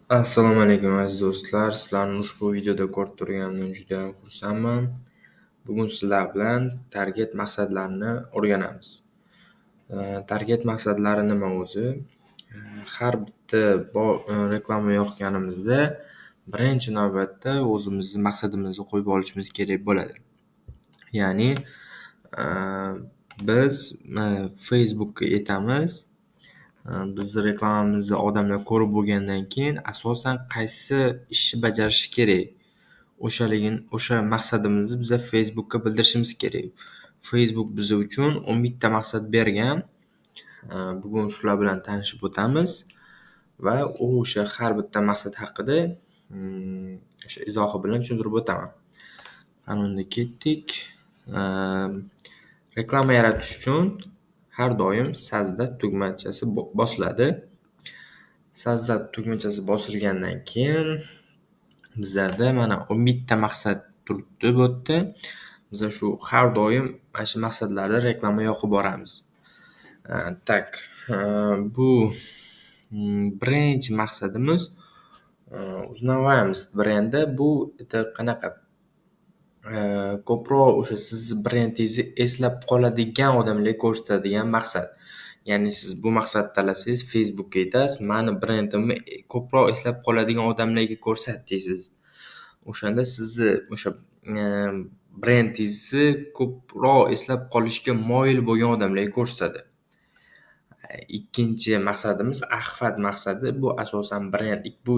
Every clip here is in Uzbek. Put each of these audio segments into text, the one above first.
Assalomu alaykum aziz do'stlar. Sizlarni ushbu videoda ko'rib turganimdan juda ham xursandman. Bugun sizlar bilan target maqsadlarini o'rganamiz. Target maqsadlari nima o'zi? Har bitta reklama yoqganimizda birinchi navbatda o'zimizni maqsadimizni qo'yib olishimiz kerak bo'ladi. Ya'ni biz Facebookka aytamiz. Bizni reklamamizni odamlar ko'rib bo'lgandan keyin asosan qaysi ishni bajarishi kerak, o'sha maqsadimizni biza Facebookka bildirishimiz kerak. Facebook biz uchun 11 ta maqsad bergan. Bugun shular bilan tanishib o'tamiz va o'sha har bitta maqsad haqida o'sha izohi bilan tushuntirib o'taman. Qanunda ketdik. Reklama yaratish uchun har doim sajda tugmachasi bosiladi. Sajda tugmachasi bosilgandan keyin bizlarda mana 11 ta maqsad turibdi bu yerda. Biz shu har doim mana shu maqsadlarda reklama yoqib boramiz. Bu birinchi maqsadimiz uznаваемость brendi. Bu qanaqa? Ko'proq o'sha sizni brendingizni eslab qoladigan odamlarga ko'rsatadigan maqsad. Ya'ni siz bu maqsadni tanlasangiz Facebookga aytasiz, mani brendimni ko'proq eslab qoladigan odamlarga ko'rsat deysiz. O'shanda sizni o'sha brendingizni ko'proq eslab qolishga moyil bo'lgan odamlarga ko'rsatadi. Ikkinchi maqsadimiz axfat maqsadi. Bu asosan brend. Bu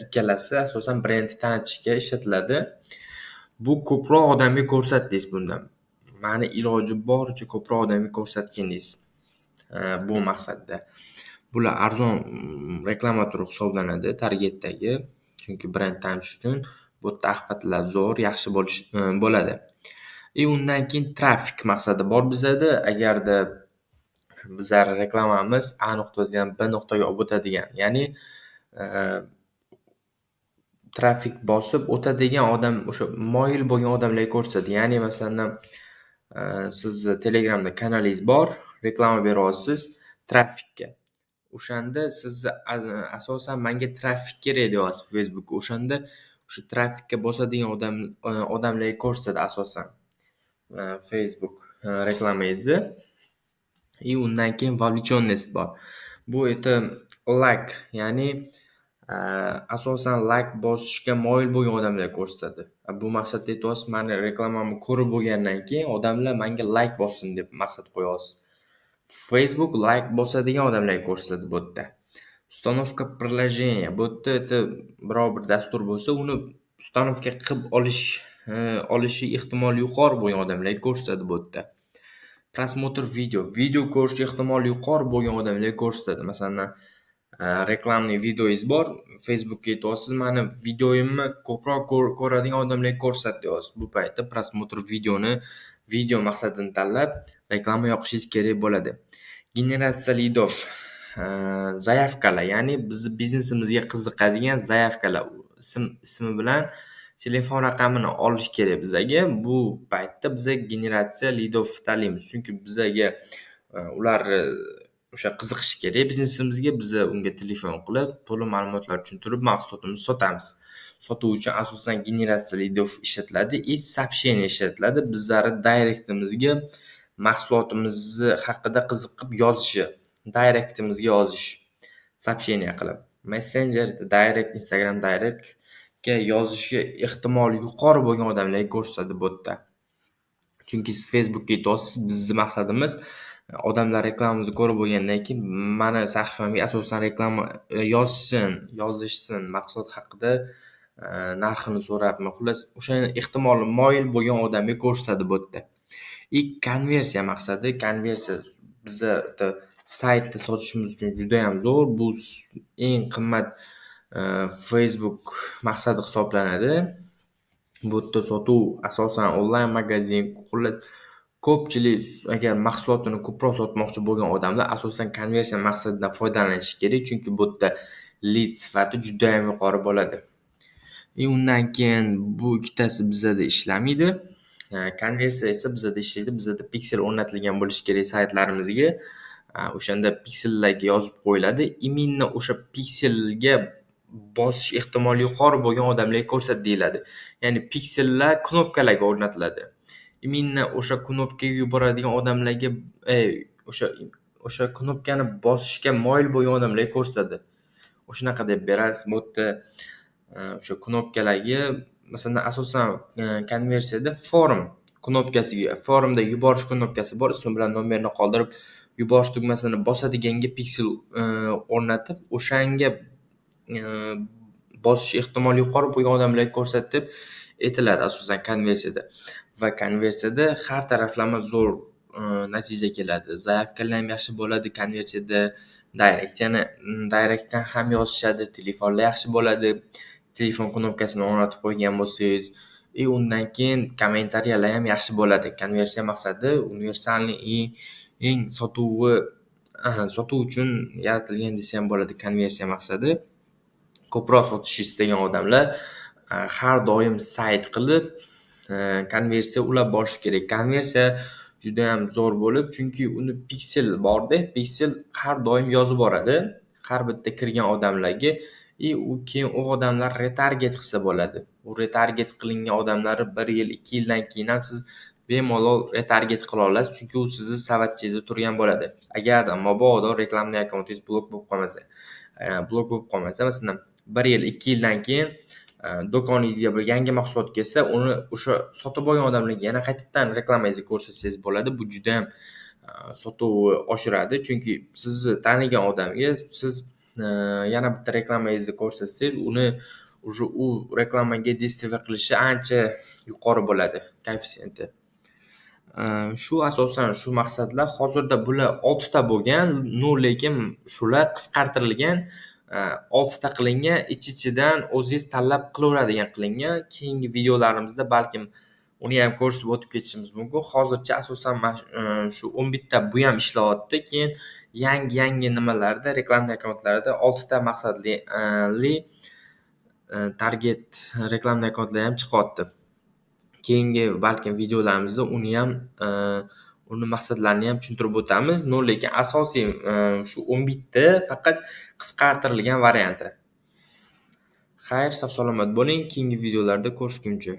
ikkalasi asosan brendni tanitishga ishlatiladi. Bu ko'proq odamga ko'rsatdingiz bundan. Mani iloji boricha ko'proq odamga ko'rsatganingiz bu maqsadda. Bular arzon reklama turi hisoblanadi targetdagi. Chunki brend tanitish uchun bu axfatlar zo'r, yaxshi bo'ladi. Undan keyin trafik maqsadi bor bizada. Agarda bizlar reklamamiz A nuqtadan B nuqtaga olib o'tadigan, ya'ni trafik bosib o'tadigan odam, o'sha moyil bo'lgan odamlarga ko'rsatadi. Ya'ni masalan, sizni Telegramda kanalingiz bor, reklama beryapsiz trafikka. O'shanda sizni asosan menga trafik kerak deyapsiz Facebookga. O'shanda o'sha trafikka bosadigan odamlarga ko'rsatadi asosan Facebook reklamangizni. Undan keyin vовлечённость bor. Bu like, ya'ni asosan like bosishga moyil bo'lgan odamlarga ko'rsatadi. Bu maqsadda aytyapsiz, mani reklamamni ko'rib bo'lgandan keyin odamlar menga like bossin deb maqsad qo'yasiz. Facebook like bosadigan odamlarga ko'rsatadi bu yerda. Установка приложения. Bu yerda biror bir dastur bo'lsa, uni ustanovka qilib olishi ehtimoli yuqori bo'lgan odamlarga ko'rsatadi bu yerda. Просмотр video ko'rish ehtimoli yuqori bo'lgan odamlarga ko'rsatadi. Masalan, reklamli videoyingiz bor, Facebookga aytyapsiz, mani videoyimni ko'proq ko'radigan odamlarga ko'rsat deyapsiz. Bu paytda просмотр video maqsadini tanlab reklama yoqishingiz kerak bo'ladi. Generatsiya lidov, zayavkalar, ya'ni bizni biznesimizga qiziqadigan zayavkalar ismi bilan telefon raqamini olish kerak bizaga. Bu paytda biza generatsiya lidov tanlaymiz. Chunki bizaga ular o'sha qiziqishi kerak biznesimizga. Biz unga telefon qilib, to'liq ma'lumotlar tushuntirib mahsulotimizni sotamiz. Sotuv uchun asosan generatsiya lidov ishlatiladi, сообщение ishlatiladi. Bizlarni direktimizga mahsulotimizni haqida qiziqib yozishi, direktimizga yozish, сообщение qilib. Messenger, direct, Instagram direct yozishga ehtimoli yuqori bo'lgan odamlarga ko'rsatadi bu yerda. Chunki siz Facebookga aytyapsiz, bizning maqsadimiz odamlar reklamamizni ko'rib bo'lgandan keyin mani sahifamga asosan reklama yozishsin, mahsulot haqida narxini so'rabmi. Xullas, o'sha ehtimoli moyil bo'lgan odamga ko'rsatadi bu yerda. Konversiya maqsadi. Konversiya bizni saytda sotishimiz uchun juda ham zo'r. Bu eng qimmat Facebook maqsadi hisoblanadi. Bu yerda sotuv asosan onlayn magazin. Ko'pchilik agar mahsulotini ko'proq sotmoqchi bo'lgan odamlar asosan konversiya maqsadidan foydalanishi kerak, chunki bu yerda lead sifati juda ham yuqori bo'ladi. Undan keyin bu ikkitasi bizada ishlamaydi. Konversiya esa bizada ishlaydi. Bizada piksel o'rnatilgan bo'lishi kerak saytlarimizga. O'shanda piksellarga yozib qo'yiladi. Именно o'sha pikselga bosish ehtimoli yuqori bo'lgan odamlarga ko'rsat deyiladi. Ya'ni piksellar knopkalarga o'rnatiladi. Именно o'sha knopkaga yuboradigan odamlarga o'sha knopkani bosishga moyil bo'lgan odamlarga ko'rsatadi. O'shanaqa deb berasiz. Bu yerda o'sha knopkalarga masalan asosan konversiyada forumda yuborish knopkasi bor. Ism bilan nomerni qoldirib yuborish tugmasini bosadiganga piksel o'rnatib, o'shanga bosish ehtimoli yuqori bo'lgan odamlarga ko'rsat deb aytiladi asosan konversiyada. Va konversiyada har taraflama zo'r natija keladi. Zaявkalar ham yaxshi bo'ladi konversiyada. Direktdan ham yozishadi, telefonlar yaxshi bo'ladi. Telefon knopkasini o'rnatib qo'ygan bo'lsangiz, undan keyin kommentariyalar ham yaxshi bo'ladi. Konversiya maqsadi universalniy eng sotuv uchun yaratilgan desa ham bo'ladi. Konversiya maqsadi ko'proq sotish istagan odamlar har doim sayt qilib konversiya ulab borish kerak. Konversiya juda ham zo'r bo'lib, chunki uni piksel borda, piksel har doim yozib boradi har bitta kirgan odamlarga. U keyin u odamlar retarget qilsa bo'ladi. U retarget qilingan odamlar 1 yil, 2 yildan keyin ham siz bemalol retarget qila olasiz, chunki u sizni savatchangizda turgan bo'ladi. Agarda mabodo reklamli akkauntingiz blok bo'lib qolmasa, masalan 1 yil, 2 yildan keyin do'koningizga bir yangi mahsulot kelsa, uni o'sha sotib olgan odamlarga yana qaytadan reklamangizga ko'rsatsangiz bo'ladi. Bu juda ham sotuvni oshiradi, chunki sizni tanigan odamga siz yana bitta reklamangizni ko'rsatsangiz, u reklamaga destiver qilishi ancha yuqori bo'ladi koeffitsiyenti. Shu asosan shu maqsadlar hozirda bular 6 ta bo'lgan, lekin shular qisqartirilgan, 6 ta qilingan, ichidan o'zingiz tanlab qilaveradigan qilingan. Keyingi videolarimizda balkim uni ham ko'rsatib o'tib ketishimiz mumkin. Hozircha asosan shu 11 ta bu ham ishlayapti. Keyin yangi nimalarda, reklamli akkauntlarda 6 ta maqsadli target reklamli akkauntlar ham chiqyapti. Keyingi balkim videolarimizda uni maqsadlarini ham tushuntirib o'tamiz. Lekin asosiy shu 11 ta faqat qisqartirilgan varianti. Xayr, sog' salomat bo'ling. Keyingi videolarda ko'rishguncha.